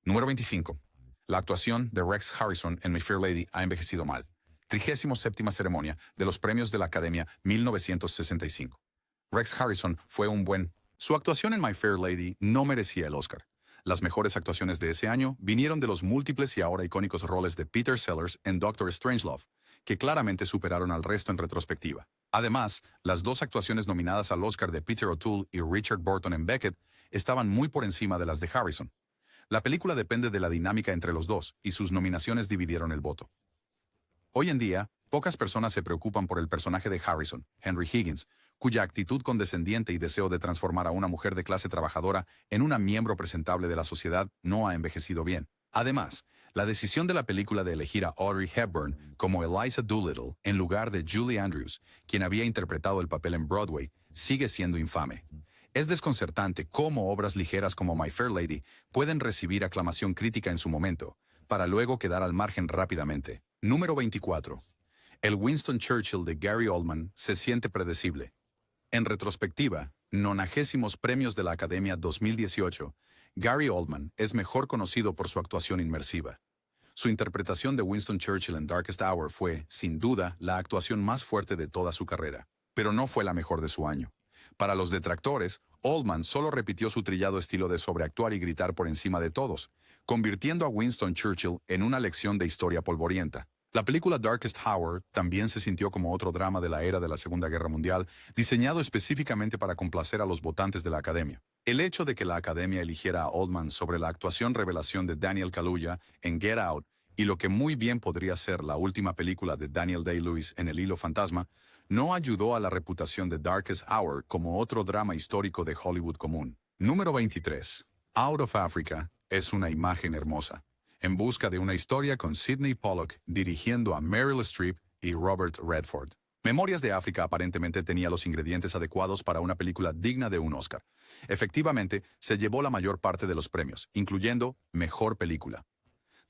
Número 25. La actuación de Rex Harrison en My Fair Lady ha envejecido mal. 37ª ceremonia de los premios de la Academia 1965. Rex Harrison fue un buen. Su actuación en My Fair Lady no merecía el Oscar. Las mejores actuaciones de ese año vinieron de los múltiples y ahora icónicos roles de Peter Sellers en Doctor Strangelove, que claramente superaron al resto en retrospectiva. Además, las dos actuaciones nominadas al Oscar de Peter O'Toole y Richard Burton en Beckett estaban muy por encima de las de Harrison. La película depende de la dinámica entre los dos, y sus nominaciones dividieron el voto. Hoy en día, pocas personas se preocupan por el personaje de Harrison, Henry Higgins, cuya actitud condescendiente y deseo de transformar a una mujer de clase trabajadora en una miembro presentable de la sociedad no ha envejecido bien. Además, la decisión de la película de elegir a Audrey Hepburn como Eliza Doolittle en lugar de Julie Andrews, quien había interpretado el papel en Broadway, sigue siendo infame. Es desconcertante cómo obras ligeras como My Fair Lady pueden recibir aclamación crítica en su momento, para luego quedar al margen rápidamente. Número 24. El Winston Churchill de Gary Oldman se siente predecible. En retrospectiva, 90º Premios de la Academia 2018, Gary Oldman es mejor conocido por su actuación inmersiva. Su interpretación de Winston Churchill en Darkest Hour fue, sin duda, la actuación más fuerte de toda su carrera, pero no fue la mejor de su año. Para los detractores, Oldman solo repitió su trillado estilo de sobreactuar y gritar por encima de todos, convirtiendo a Winston Churchill en una lección de historia polvorienta. La película Darkest Hour también se sintió como otro drama de la era de la Segunda Guerra Mundial, diseñado específicamente para complacer a los votantes de la Academia. El hecho de que la Academia eligiera a Oldman sobre la actuación revelación de Daniel Kaluuya en Get Out y lo que muy bien podría ser la última película de Daniel Day-Lewis en El Hilo Fantasma, no ayudó a la reputación de Darkest Hour como otro drama histórico de Hollywood común. Número 23. Out of Africa es una imagen hermosa. En busca de una historia con Sidney Pollack dirigiendo a Meryl Streep y Robert Redford. Memorias de África aparentemente tenía los ingredientes adecuados para una película digna de un Oscar. Efectivamente, se llevó la mayor parte de los premios, incluyendo Mejor Película.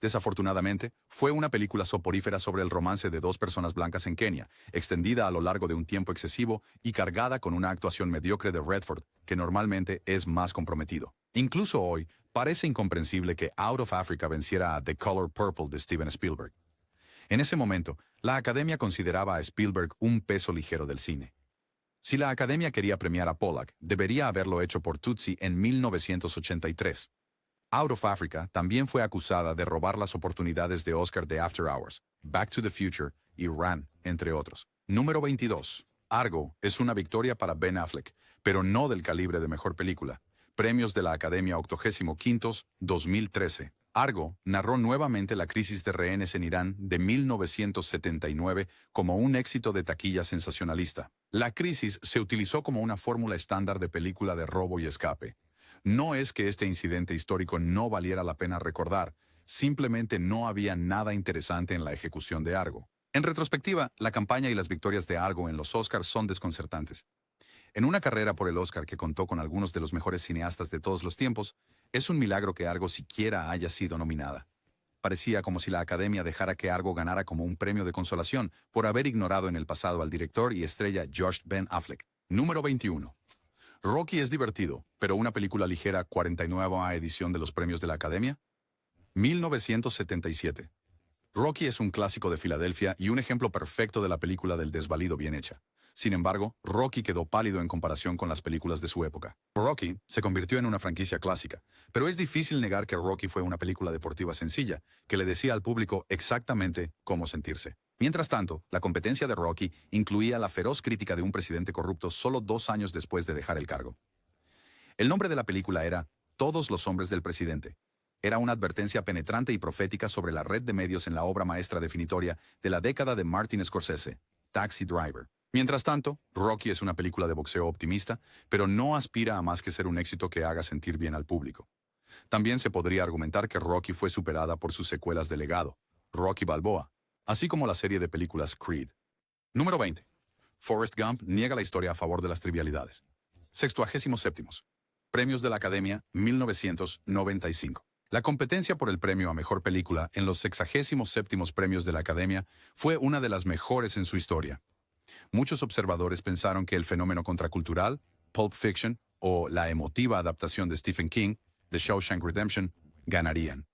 Desafortunadamente, fue una película soporífera sobre el romance de dos personas blancas en Kenia, extendida a lo largo de un tiempo excesivo y cargada con una actuación mediocre de Redford, que normalmente es más comprometido. Incluso hoy, parece incomprensible que Out of Africa venciera a The Color Purple de Steven Spielberg. En ese momento, la Academia consideraba a Spielberg un peso ligero del cine. Si la Academia quería premiar a Pollack, debería haberlo hecho por Tootsie en 1983. Out of Africa también fue acusada de robar las oportunidades de Oscar de After Hours, Back to the Future y Ran, entre otros. Número 22. Argo es una victoria para Ben Affleck, pero no del calibre de Mejor Película. Premios de la Academia 85, 2013. Argo narró nuevamente la crisis de rehenes en Irán de 1979 como un éxito de taquilla sensacionalista. La crisis se utilizó como una fórmula estándar de película de robo y escape. No es que este incidente histórico no valiera la pena recordar, simplemente no había nada interesante en la ejecución de Argo. En retrospectiva, la campaña y las victorias de Argo en los Oscars son desconcertantes. En una carrera por el Oscar que contó con algunos de los mejores cineastas de todos los tiempos, es un milagro que Argo siquiera haya sido nominada. Parecía como si la Academia dejara que Argo ganara como un premio de consolación por haber ignorado en el pasado al director y estrella Josh Ben Affleck. Número 21. Rocky es divertido, pero una película ligera, 49ª edición de los premios de la Academia. 1977. Rocky es un clásico de Filadelfia y un ejemplo perfecto de la película del desvalido bien hecha. Sin embargo, Rocky quedó pálido en comparación con las películas de su época. Rocky se convirtió en una franquicia clásica, pero es difícil negar que Rocky fue una película deportiva sencilla, que le decía al público exactamente cómo sentirse. Mientras tanto, la competencia de Rocky incluía la feroz crítica de un presidente corrupto solo 2 años después de dejar el cargo. El nombre de la película era Todos los hombres del presidente. Era una advertencia penetrante y profética sobre la red de medios en la obra maestra definitoria de la década de Martin Scorsese, Taxi Driver. Mientras tanto, Rocky es una película de boxeo optimista, pero no aspira a más que ser un éxito que haga sentir bien al público. También se podría argumentar que Rocky fue superada por sus secuelas de legado, Rocky Balboa, así como la serie de películas Creed. Número 20. Forrest Gump niega la historia a favor de las trivialidades. 67. Premios de la Academia 1995. La competencia por el premio a Mejor Película en los 67 Premios de la Academia fue una de las mejores en su historia. Muchos observadores pensaron que el fenómeno contracultural, Pulp Fiction, o la emotiva adaptación de Stephen King, The Shawshank Redemption, ganarían.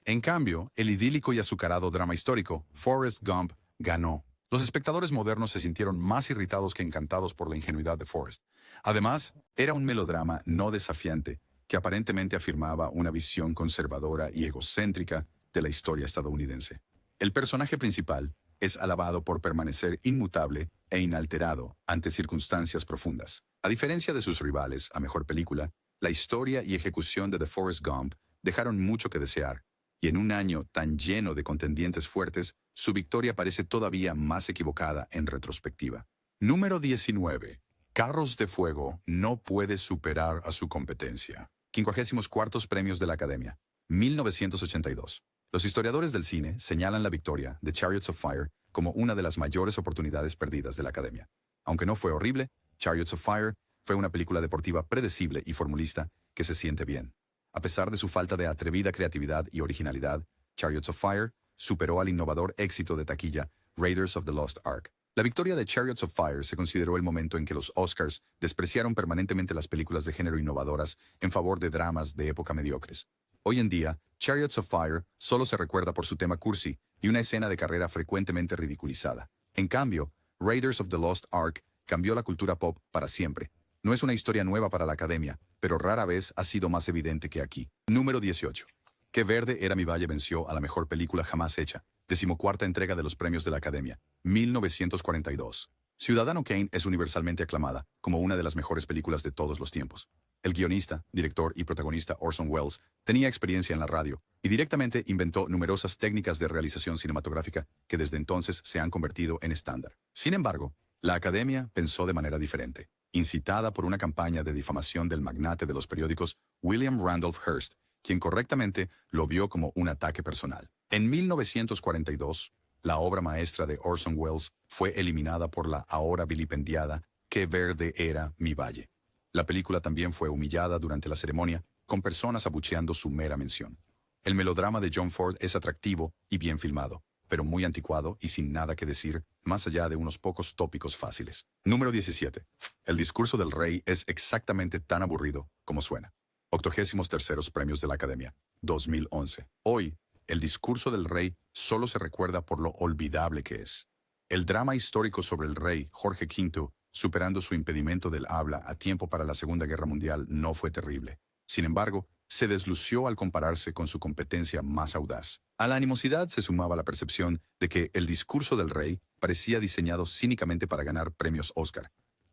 En cambio, el idílico y azucarado drama histórico, Forrest Gump, ganó. Los espectadores modernos se sintieron más irritados que encantados por la ingenuidad de Forrest. Además, era un melodrama no desafiante, que aparentemente afirmaba una visión conservadora y egocéntrica de la historia estadounidense. El personaje principal es alabado por permanecer inmutable e inalterado ante circunstancias profundas. A diferencia de sus rivales a mejor película, la historia y ejecución de The Forrest Gump dejaron mucho que desear, y en un año tan lleno de contendientes fuertes, su victoria parece todavía más equivocada en retrospectiva. Número 19. Carros de Fuego no puede superar a su competencia. 54 Premios de la Academia, 1982. Los historiadores del cine señalan la victoria de Chariots of Fire como una de las mayores oportunidades perdidas de la Academia. Aunque no fue horrible, Chariots of Fire fue una película deportiva predecible y formulista que se siente bien. A pesar de su falta de atrevida creatividad y originalidad, Chariots of Fire superó al innovador éxito de taquilla Raiders of the Lost Ark. La victoria de Chariots of Fire se consideró el momento en que los Oscars despreciaron permanentemente las películas de género innovadoras en favor de dramas de época mediocres. Hoy en día, Chariots of Fire solo se recuerda por su tema cursi y una escena de carrera frecuentemente ridiculizada. En cambio, Raiders of the Lost Ark cambió la cultura pop para siempre. No es una historia nueva para la Academia, pero rara vez ha sido más evidente que aquí. Número 18. Qué verde era mi valle venció a la mejor película jamás hecha. 14ª entrega de los premios de la Academia, 1942. Ciudadano Kane es universalmente aclamada como una de las mejores películas de todos los tiempos. El guionista, director y protagonista Orson Welles tenía experiencia en la radio y directamente inventó numerosas técnicas de realización cinematográfica que desde entonces se han convertido en estándar. Sin embargo, la Academia pensó de manera diferente. Incitada por una campaña de difamación del magnate de los periódicos William Randolph Hearst, quien correctamente lo vio como un ataque personal. En 1942, la obra maestra de Orson Welles fue eliminada por la ahora vilipendiada Qué verde era mi valle. La película también fue humillada durante la ceremonia, con personas abucheando su mera mención. El melodrama de John Ford es atractivo y bien filmado, pero muy anticuado y sin nada que decir, más allá de unos pocos tópicos fáciles. Número 17. El discurso del rey es exactamente tan aburrido como suena. 83 Premios de la Academia, 2011. Hoy, el discurso del rey solo se recuerda por lo olvidable que es. El drama histórico sobre el rey Jorge V, superando su impedimento del habla a tiempo para la Segunda Guerra Mundial, no fue terrible. Sin embargo, se deslució al compararse con su competencia más audaz. A la animosidad se sumaba la percepción de que el discurso del rey parecía diseñado cínicamente para ganar premios Oscar.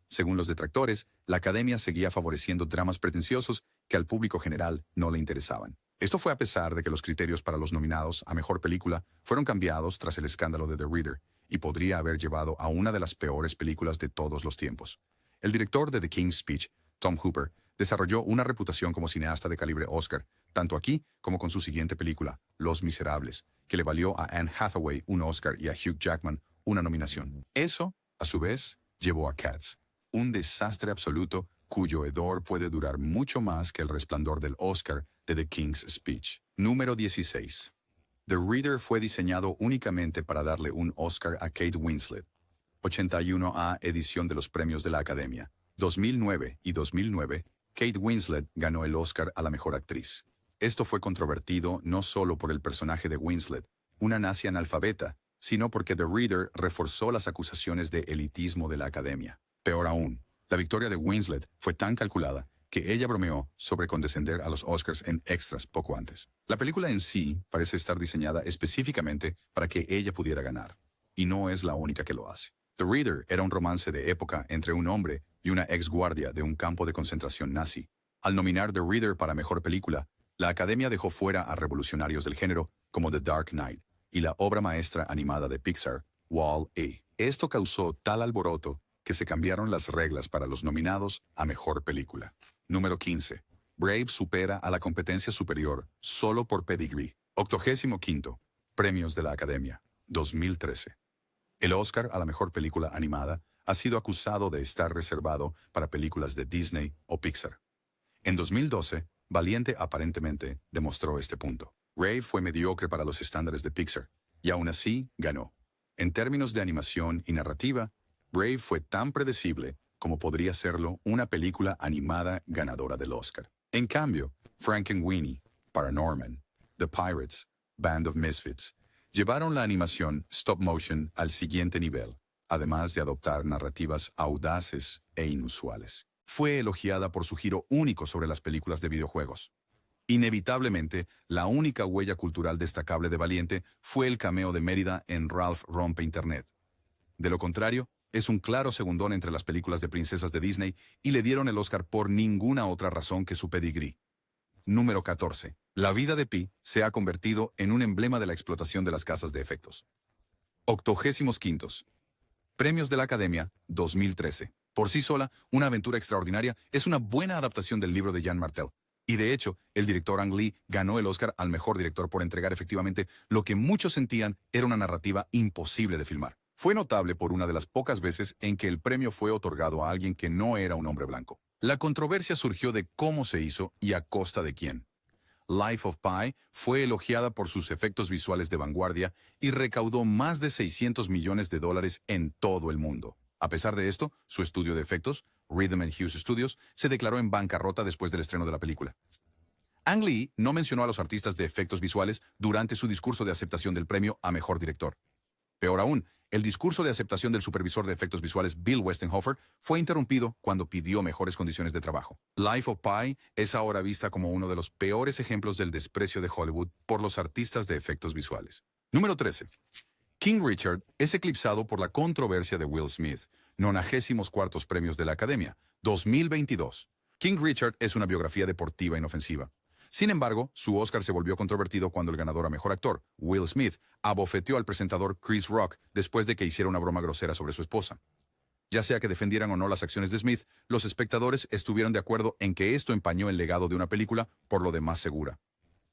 Según los detractores, la Academia seguía favoreciendo dramas pretenciosos que al público general no le interesaban. Esto fue a pesar de que los criterios para los nominados a Mejor Película fueron cambiados tras el escándalo de The Reader y podría haber llevado a una de las peores películas de todos los tiempos. El director de The King's Speech, Tom Hooper, desarrolló una reputación como cineasta de calibre Oscar, tanto aquí como con su siguiente película, Los Miserables, que le valió a Anne Hathaway un Oscar y a Hugh Jackman una nominación. Eso, a su vez, llevó a Cats, un desastre absoluto cuyo hedor puede durar mucho más que el resplandor del Oscar de The King's Speech. Número 16. The Reader fue diseñado únicamente para darle un Oscar a Kate Winslet. 81A edición de los premios de la Academia. 2009 y 2009, Kate Winslet ganó el Oscar a la mejor actriz. Esto fue controvertido no solo por el personaje de Winslet, una nazi analfabeta, sino porque The Reader reforzó las acusaciones de elitismo de la Academia. Peor aún, la victoria de Winslet fue tan calculada que ella bromeó sobre condescender a los Oscars en extras poco antes. La película en sí parece estar diseñada específicamente para que ella pudiera ganar, y no es la única que lo hace. The Reader era un romance de época entre un hombre y una exguardia de un campo de concentración nazi. Al nominar The Reader para Mejor Película, la Academia dejó fuera a revolucionarios del género como The Dark Knight y la obra maestra animada de Pixar, Wall-E. Esto causó tal alboroto que se cambiaron las reglas para los nominados a Mejor Película. Número 15. Brave supera a la competencia superior solo por Pedigree. 85. Premios de la Academia, 2013. El Oscar a la Mejor Película Animada ha sido acusado de estar reservado para películas de Disney o Pixar. En 2012, Valiente aparentemente demostró este punto. Brave fue mediocre para los estándares de Pixar, y aún así ganó. En términos de animación y narrativa, Brave fue tan predecible como podría serlo una película animada ganadora del Oscar. En cambio, Frankenweenie, Paranorman, The Pirates, Band of Misfits, llevaron la animación stop motion al siguiente nivel, además de adoptar narrativas audaces e inusuales. Fue elogiada por su giro único sobre las películas de videojuegos. Inevitablemente, la única huella cultural destacable de Valiente fue el cameo de Mérida en Ralph Rompe Internet. De lo contrario, es un claro segundón entre las películas de princesas de Disney y le dieron el Oscar por ninguna otra razón que su pedigrí. Número 14. La vida de Pi se ha convertido en un emblema de la explotación de las casas de efectos. 85. Premios de la Academia 2013. Por sí sola, Una aventura extraordinaria es una buena adaptación del libro de Jean Martel. Y de hecho, el director Ang Lee ganó el Oscar al mejor director por entregar efectivamente lo que muchos sentían era una narrativa imposible de filmar. Fue notable por una de las pocas veces en que el premio fue otorgado a alguien que no era un hombre blanco. La controversia surgió de cómo se hizo y a costa de quién. Life of Pi fue elogiada por sus efectos visuales de vanguardia y recaudó más de $600 millones en todo el mundo. A pesar de esto, su estudio de efectos, Rhythm and Hues Studios, se declaró en bancarrota después del estreno de la película. Ang Lee no mencionó a los artistas de efectos visuales durante su discurso de aceptación del premio a Mejor Director. Peor aún, el discurso de aceptación del supervisor de efectos visuales Bill Westenhofer fue interrumpido cuando pidió mejores condiciones de trabajo. Life of Pi es ahora vista como uno de los peores ejemplos del desprecio de Hollywood por los artistas de efectos visuales. Número 13. King Richard es eclipsado por la controversia de Will Smith, 94º Premios de la Academia, 2022. King Richard es una biografía deportiva inofensiva. Sin embargo, su Oscar se volvió controvertido cuando el ganador a Mejor Actor, Will Smith, abofeteó al presentador Chris Rock después de que hiciera una broma grosera sobre su esposa. Ya sea que defendieran o no las acciones de Smith, los espectadores estuvieron de acuerdo en que esto empañó el legado de una película por lo demás segura.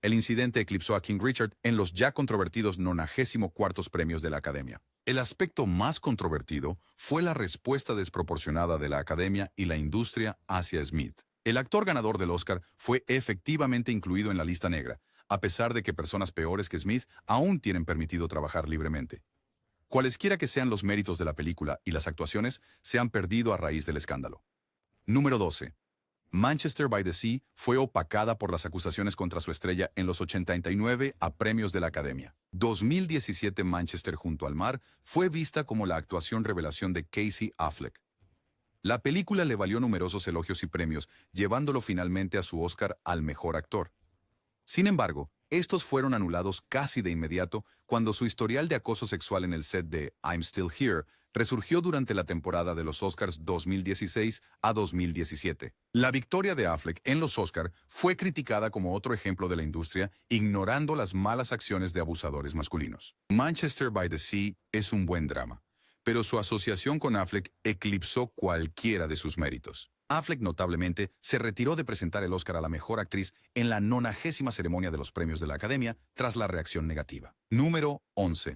El incidente eclipsó a King Richard en los ya controvertidos 94º Premios de la Academia. El aspecto más controvertido fue la respuesta desproporcionada de la Academia y la industria hacia Smith. El actor ganador del Oscar fue efectivamente incluido en la lista negra, a pesar de que personas peores que Smith aún tienen permitido trabajar libremente. Cualesquiera que sean los méritos de la película y las actuaciones, se han perdido a raíz del escándalo. Número 12. Manchester by the Sea fue opacada por las acusaciones contra su estrella en los 89 a Premios de la Academia. 2017 Manchester junto al mar fue vista como la actuación revelación de Casey Affleck. La película le valió numerosos elogios y premios, llevándolo finalmente a su Oscar al mejor actor. Sin embargo, estos fueron anulados casi de inmediato cuando su historial de acoso sexual en el set de I'm Still Here resurgió durante la temporada de los Oscars 2016 a 2017. La victoria de Affleck en los Oscars fue criticada como otro ejemplo de la industria, ignorando las malas acciones de abusadores masculinos. Manchester by the Sea es un buen drama, pero su asociación con Affleck eclipsó cualquiera de sus méritos. Affleck notablemente se retiró de presentar el Oscar a la mejor actriz en la 90ª ceremonia de los Premios de la Academia tras la reacción negativa. Número 11.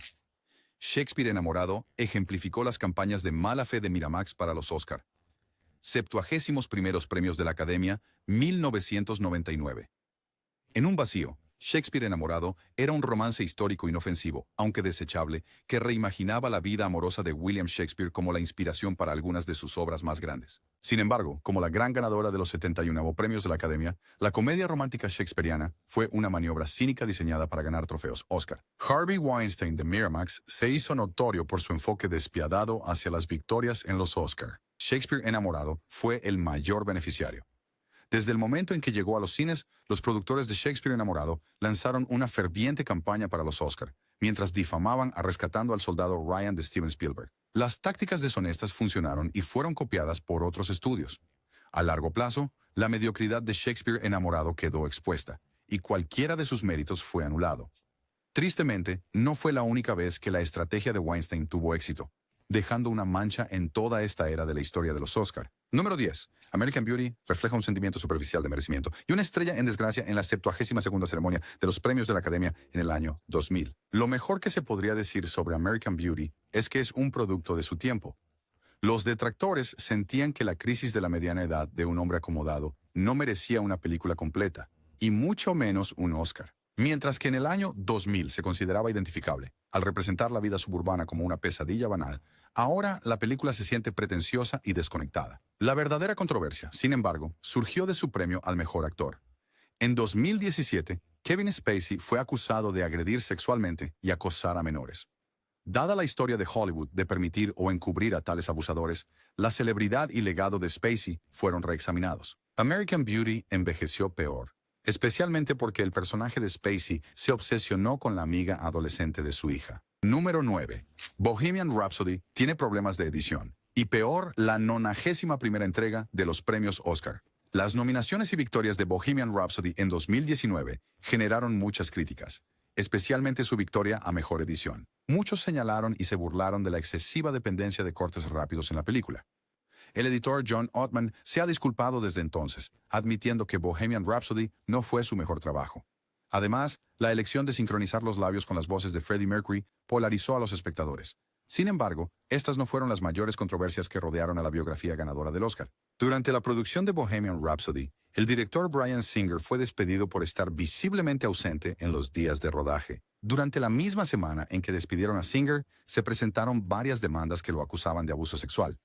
Shakespeare enamorado ejemplificó las campañas de mala fe de Miramax para los Oscar. 71º Premios de la Academia, 1999. En un vacío, Shakespeare enamorado era un romance histórico inofensivo, aunque desechable, que reimaginaba la vida amorosa de William Shakespeare como la inspiración para algunas de sus obras más grandes. Sin embargo, como la gran ganadora de los 71 Premios de la Academia, la comedia romántica shakespeariana fue una maniobra cínica diseñada para ganar trofeos Oscar. Harvey Weinstein de Miramax se hizo notorio por su enfoque despiadado hacia las victorias en los Oscar. Shakespeare enamorado fue el mayor beneficiario. Desde el momento en que llegó a los cines, los productores de Shakespeare enamorado lanzaron una ferviente campaña para los Oscar, mientras difamaban a Rescatando al Soldado Ryan de Steven Spielberg. Las tácticas deshonestas funcionaron y fueron copiadas por otros estudios. A largo plazo, la mediocridad de Shakespeare enamorado quedó expuesta, y cualquiera de sus méritos fue anulado. Tristemente, no fue la única vez que la estrategia de Weinstein tuvo éxito, dejando una mancha en toda esta era de la historia de los Oscar. Número 10. American Beauty refleja un sentimiento superficial de merecimiento y una estrella en desgracia en la 72ª ceremonia de los Premios de la Academia en el año 2000. Lo mejor que se podría decir sobre American Beauty es que es un producto de su tiempo. Los detractores sentían que la crisis de la mediana edad de un hombre acomodado no merecía una película completa, y mucho menos un Oscar. Mientras que en el año 2000 se consideraba identificable, al representar la vida suburbana como una pesadilla banal, ahora la película se siente pretenciosa y desconectada. La verdadera controversia, sin embargo, surgió de su premio al mejor actor. En 2017, Kevin Spacey fue acusado de agredir sexualmente y acosar a menores. Dada la historia de Hollywood de permitir o encubrir a tales abusadores, la celebridad y legado de Spacey fueron reexaminados. American Beauty envejeció peor, especialmente porque el personaje de Spacey se obsesionó con la amiga adolescente de su hija. Número 9. Bohemian Rhapsody tiene problemas de edición. Y peor, la 91ª entrega de los premios Oscar. Las nominaciones y victorias de Bohemian Rhapsody en 2019 generaron muchas críticas, especialmente su victoria a mejor edición. Muchos señalaron y se burlaron de la excesiva dependencia de cortes rápidos en la película. El editor John Ottman se ha disculpado desde entonces, admitiendo que Bohemian Rhapsody no fue su mejor trabajo. Además, la elección de sincronizar los labios con las voces de Freddie Mercury polarizó a los espectadores. Sin embargo, estas no fueron las mayores controversias que rodearon a la biografía ganadora del Oscar. Durante la producción de Bohemian Rhapsody, el director Bryan Singer fue despedido por estar visiblemente ausente en los días de rodaje. Durante la misma semana en que despidieron a Singer, se presentaron varias demandas que lo acusaban de abuso sexual.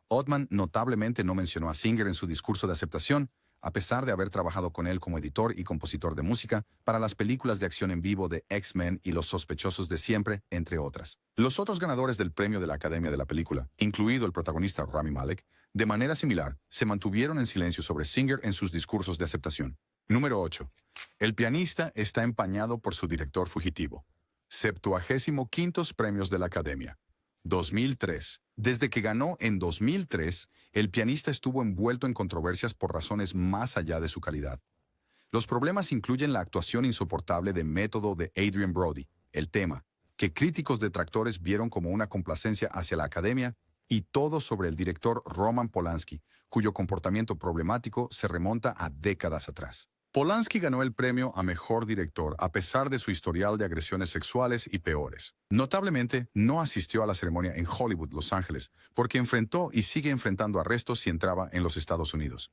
Ottman notablemente no mencionó a Singer en su discurso de aceptación, a pesar de haber trabajado con él como editor y compositor de música para las películas de acción en vivo de X-Men y Los Sospechosos de Siempre, entre otras. Los otros ganadores del premio de la Academia de la película, incluido el protagonista Rami Malek, de manera similar, se mantuvieron en silencio sobre Singer en sus discursos de aceptación. Número 8. El pianista está empañado por su director fugitivo. 75º premios de la Academia. 2003. Desde que ganó en 2003, el pianista estuvo envuelto en controversias por razones más allá de su calidad. Los problemas incluyen la actuación insoportable de método de Adrien Brody, el tema, que críticos detractores vieron como una complacencia hacia la Academia, y todo sobre el director Roman Polanski, cuyo comportamiento problemático se remonta a décadas atrás. Polanski ganó el premio a Mejor Director a pesar de su historial de agresiones sexuales y peores. Notablemente, no asistió a la ceremonia en Hollywood, Los Ángeles, porque enfrentó y sigue enfrentando arrestos si entraba en los Estados Unidos.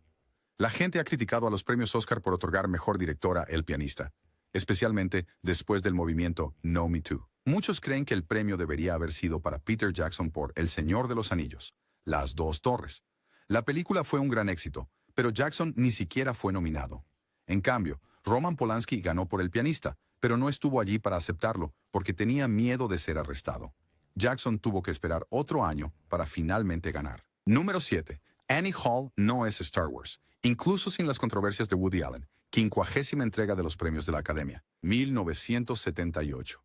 La gente ha criticado a los premios Oscar por otorgar Mejor Director a El pianista, especialmente después del movimiento No Me Too. Muchos creen que el premio debería haber sido para Peter Jackson por El Señor de los Anillos, Las Dos Torres. La película fue un gran éxito, pero Jackson ni siquiera fue nominado. En cambio, Roman Polanski ganó por El pianista, pero no estuvo allí para aceptarlo porque tenía miedo de ser arrestado. Jackson tuvo que esperar otro año para finalmente ganar. Número 7. Annie Hall no es Star Wars, incluso sin las controversias de Woody Allen, 50ª entrega de los premios de la Academia, 1978.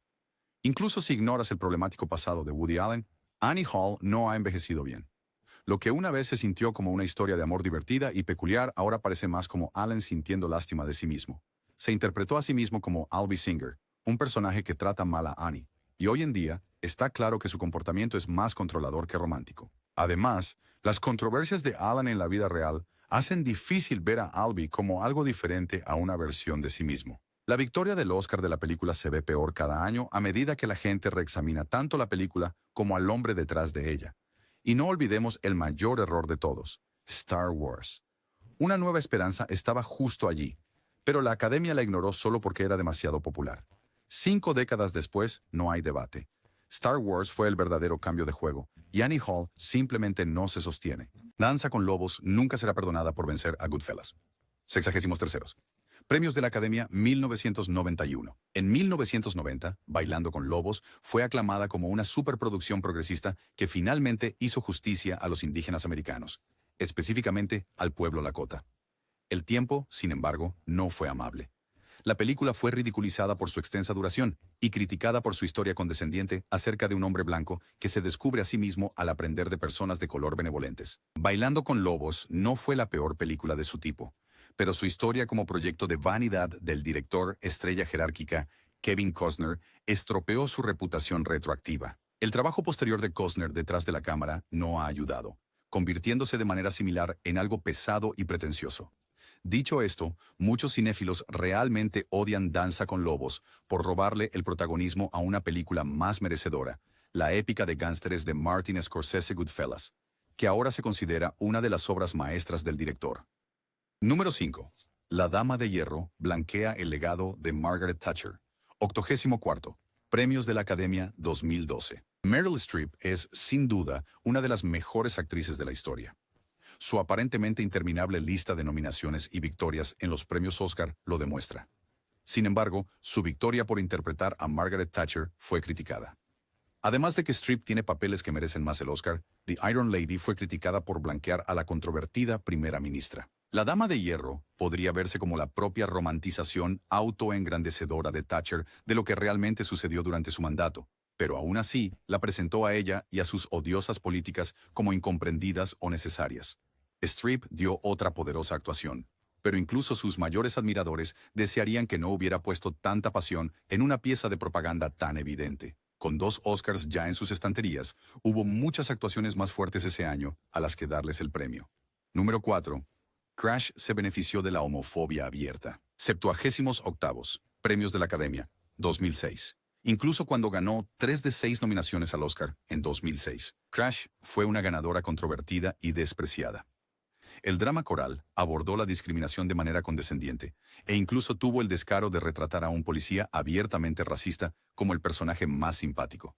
Incluso si ignoras el problemático pasado de Woody Allen, Annie Hall no ha envejecido bien. Lo que una vez se sintió como una historia de amor divertida y peculiar ahora parece más como Allen sintiendo lástima de sí mismo. Se interpretó a sí mismo como Albie Singer, un personaje que trata mal a Annie, y hoy en día está claro que su comportamiento es más controlador que romántico. Además, las controversias de Allen en la vida real hacen difícil ver a Albie como algo diferente a una versión de sí mismo. La victoria del Oscar de la película se ve peor cada año a medida que la gente reexamina tanto la película como al hombre detrás de ella. Y no olvidemos el mayor error de todos, Star Wars. Una nueva esperanza estaba justo allí, pero la Academia la ignoró solo porque era demasiado popular. 5 décadas después, no hay debate. Star Wars fue el verdadero cambio de juego, y Annie Hall simplemente no se sostiene. Danza con Lobos nunca será perdonada por vencer a Goodfellas. 63. Premios de la Academia 1991. En 1990, Bailando con Lobos fue aclamada como una superproducción progresista que finalmente hizo justicia a los indígenas americanos, específicamente al pueblo Lakota. El tiempo, sin embargo, no fue amable. La película fue ridiculizada por su extensa duración y criticada por su historia condescendiente acerca de un hombre blanco que se descubre a sí mismo al aprender de personas de color benevolentes. Bailando con Lobos no fue la peor película de su tipo, pero su historia como proyecto de vanidad del director estrella jerárquica Kevin Costner estropeó su reputación retroactiva. El trabajo posterior de Costner detrás de la cámara no ha ayudado, convirtiéndose de manera similar en algo pesado y pretencioso. Dicho esto, muchos cinéfilos realmente odian Danza con Lobos por robarle el protagonismo a una película más merecedora, la épica de gángsteres de Martin Scorsese Goodfellas, que ahora se considera una de las obras maestras del director. Número 5. La Dama de Hierro blanquea el legado de Margaret Thatcher. 84. Premios de la Academia 2012. Meryl Streep es, sin duda, una de las mejores actrices de la historia. Su aparentemente interminable lista de nominaciones y victorias en los premios Oscar lo demuestra. Sin embargo, su victoria por interpretar a Margaret Thatcher fue criticada. Además de que Streep tiene papeles que merecen más el Oscar, The Iron Lady fue criticada por blanquear a la controvertida primera ministra. La Dama de Hierro podría verse como la propia romantización autoengrandecedora de Thatcher de lo que realmente sucedió durante su mandato, pero aún así la presentó a ella y a sus odiosas políticas como incomprendidas o necesarias. Streep dio otra poderosa actuación, pero incluso sus mayores admiradores desearían que no hubiera puesto tanta pasión en una pieza de propaganda tan evidente. Con 2 Oscars ya en sus estanterías, hubo muchas actuaciones más fuertes ese año a las que darles el premio. Número 4. Crash se benefició de la homofobia abierta. 78º. Premios de la Academia, 2006. Incluso cuando ganó 3 de 6 nominaciones al Oscar en 2006, Crash fue una ganadora controvertida y despreciada. El drama coral abordó la discriminación de manera condescendiente e incluso tuvo el descaro de retratar a un policía abiertamente racista como el personaje más simpático.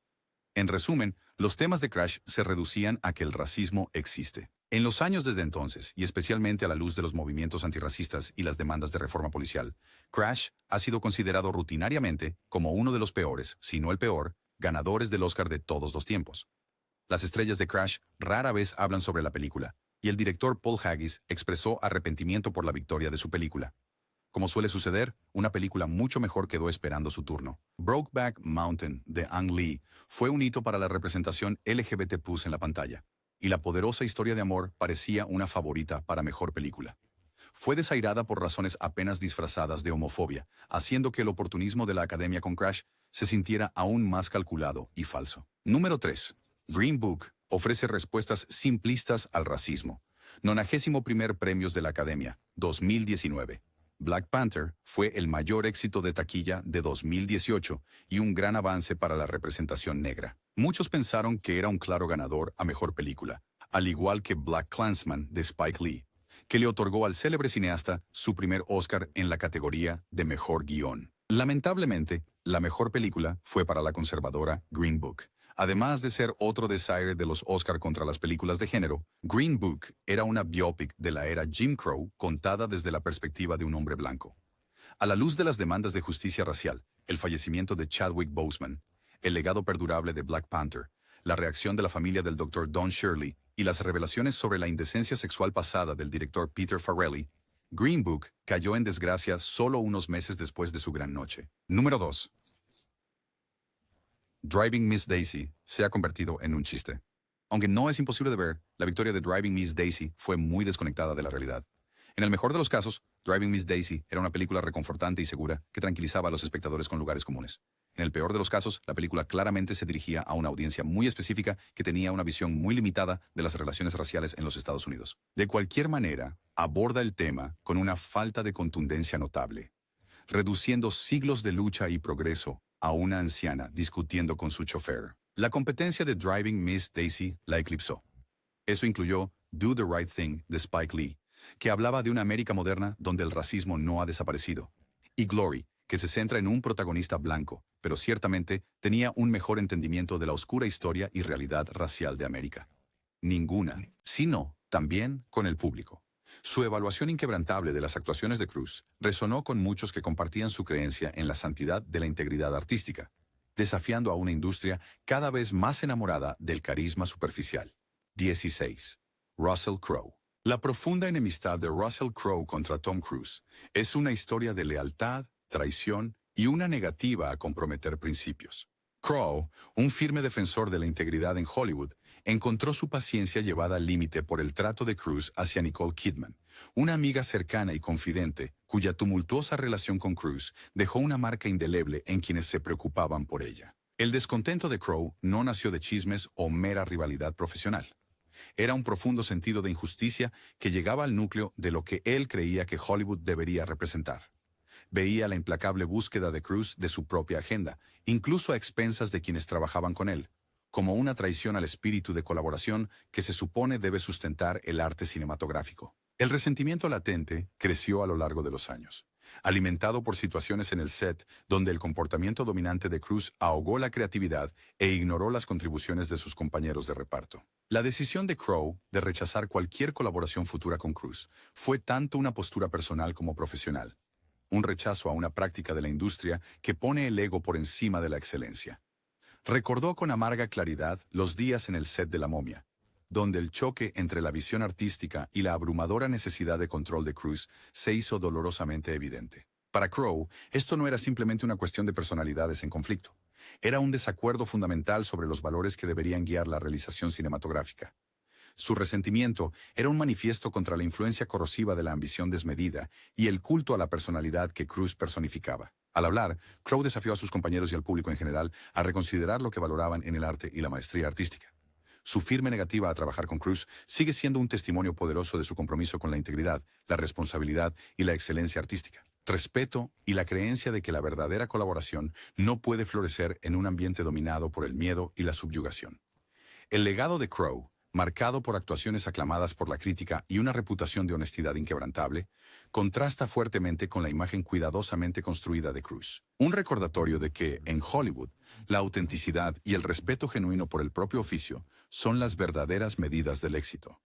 En resumen, los temas de Crash se reducían a que el racismo existe. En los años desde entonces, y especialmente a la luz de los movimientos antirracistas y las demandas de reforma policial, Crash ha sido considerado rutinariamente como uno de los peores, si no el peor, ganadores del Oscar de todos los tiempos. Las estrellas de Crash rara vez hablan sobre la película, y el director Paul Haggis expresó arrepentimiento por la victoria de su película. Como suele suceder, una película mucho mejor quedó esperando su turno. Brokeback Mountain, de Ang Lee, fue un hito para la representación LGBT+ en la pantalla, y la poderosa historia de amor parecía una favorita para mejor película. Fue desairada por razones apenas disfrazadas de homofobia, haciendo que el oportunismo de la Academia con Crash se sintiera aún más calculado y falso. Número 3. Green Book ofrece respuestas simplistas al racismo. 91º Premios de la Academia, 2019. Black Panther fue el mayor éxito de taquilla de 2018 y un gran avance para la representación negra. Muchos pensaron que era un claro ganador a mejor película, al igual que BlacKkKlansman de Spike Lee, que le otorgó al célebre cineasta su primer Oscar en la categoría de mejor guión. Lamentablemente, la mejor película fue para la conservadora Green Book. Además de ser otro desaire de los Oscar contra las películas de género, Green Book era una biopic de la era Jim Crow contada desde la perspectiva de un hombre blanco. A la luz de las demandas de justicia racial, el fallecimiento de Chadwick Boseman, el legado perdurable de Black Panther, la reacción de la familia del Dr. Don Shirley y las revelaciones sobre la indecencia sexual pasada del director Peter Farrelly, Green Book cayó en desgracia solo unos meses después de su gran noche. Número 2. Driving Miss Daisy se ha convertido en un chiste. Aunque no es imposible de ver, la victoria de Driving Miss Daisy fue muy desconectada de la realidad. En el mejor de los casos, Driving Miss Daisy era una película reconfortante y segura que tranquilizaba a los espectadores con lugares comunes. En el peor de los casos, la película claramente se dirigía a una audiencia muy específica que tenía una visión muy limitada de las relaciones raciales en los Estados Unidos. De cualquier manera, aborda el tema con una falta de contundencia notable, reduciendo siglos de lucha y progreso a una anciana discutiendo con su chofer. La competencia de Driving Miss Daisy la eclipsó. Eso incluyó Do the Right Thing de Spike Lee, que hablaba de una América moderna donde el racismo no ha desaparecido, y Glory, que se centra en un protagonista blanco, pero ciertamente tenía un mejor entendimiento de la oscura historia y realidad racial de América. Ninguna, sino también con el público. Su evaluación inquebrantable de las actuaciones de Cruise resonó con muchos que compartían su creencia en la santidad de la integridad artística, desafiando a una industria cada vez más enamorada del carisma superficial. 16. Russell Crowe. La profunda enemistad de Russell Crowe contra Tom Cruise es una historia de lealtad, traición y una negativa a comprometer principios. Crowe, un firme defensor de la integridad en Hollywood, encontró su paciencia llevada al límite por el trato de Cruise hacia Nicole Kidman, una amiga cercana y confidente cuya tumultuosa relación con Cruise dejó una marca indeleble en quienes se preocupaban por ella. El descontento de Crowe no nació de chismes o mera rivalidad profesional. Era un profundo sentido de injusticia que llegaba al núcleo de lo que él creía que Hollywood debería representar. Veía la implacable búsqueda de Cruise de su propia agenda, incluso a expensas de quienes trabajaban con él, como una traición al espíritu de colaboración que se supone debe sustentar el arte cinematográfico. El resentimiento latente creció a lo largo de los años, alimentado por situaciones en el set donde el comportamiento dominante de Cruise ahogó la creatividad e ignoró las contribuciones de sus compañeros de reparto. La decisión de Crowe de rechazar cualquier colaboración futura con Cruise fue tanto una postura personal como profesional. un rechazo a una práctica de la industria que pone el ego por encima de la excelencia. Recordó con amarga claridad los días en el set de La Momia, donde el choque entre la visión artística y la abrumadora necesidad de control de Cruise se hizo dolorosamente evidente. Para Crowe, esto no era simplemente una cuestión de personalidades en conflicto. Era un desacuerdo fundamental sobre los valores que deberían guiar la realización cinematográfica. Su resentimiento era un manifiesto contra la influencia corrosiva de la ambición desmedida y el culto a la personalidad que Cruise personificaba. Al hablar, Crowe desafió a sus compañeros y al público en general a reconsiderar lo que valoraban en el arte y la maestría artística. Su firme negativa a trabajar con Cruise sigue siendo un testimonio poderoso de su compromiso con la integridad, la responsabilidad y la excelencia artística. Respeto y la creencia de que la verdadera colaboración no puede florecer en un ambiente dominado por el miedo y la subyugación. El legado de Crowe, marcado por actuaciones aclamadas por la crítica y una reputación de honestidad inquebrantable, contrasta fuertemente con la imagen cuidadosamente construida de Cruise. Un recordatorio de que, en Hollywood, la autenticidad y el respeto genuino por el propio oficio son las verdaderas medidas del éxito.